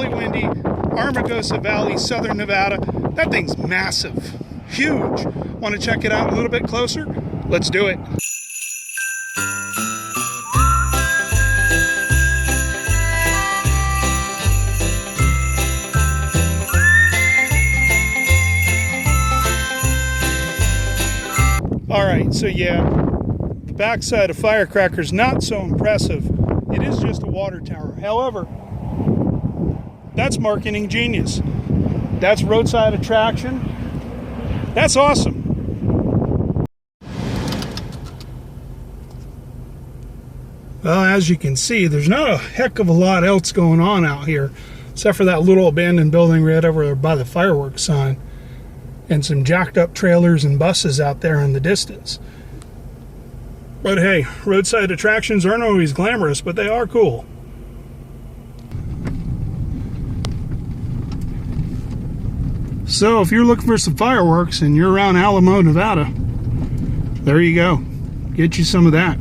Really windy, Armagosa Valley, Southern Nevada. That thing's massive, huge. Want to check it out a little bit closer? Let's do it. All right, so yeah, the backside of Firecracker's not so impressive. It is just a water tower. However, that's marketing genius. That's roadside attraction. That's awesome. Well, as you can see, there's not a heck of a lot else going on out here, except for that little abandoned building right over there by the fireworks sign, and some jacked up trailers and buses out there in the distance. But hey, roadside attractions aren't always glamorous, but they are cool. So if you're looking for some fireworks and you're around Alamo, Nevada, there you go. Get you some of that.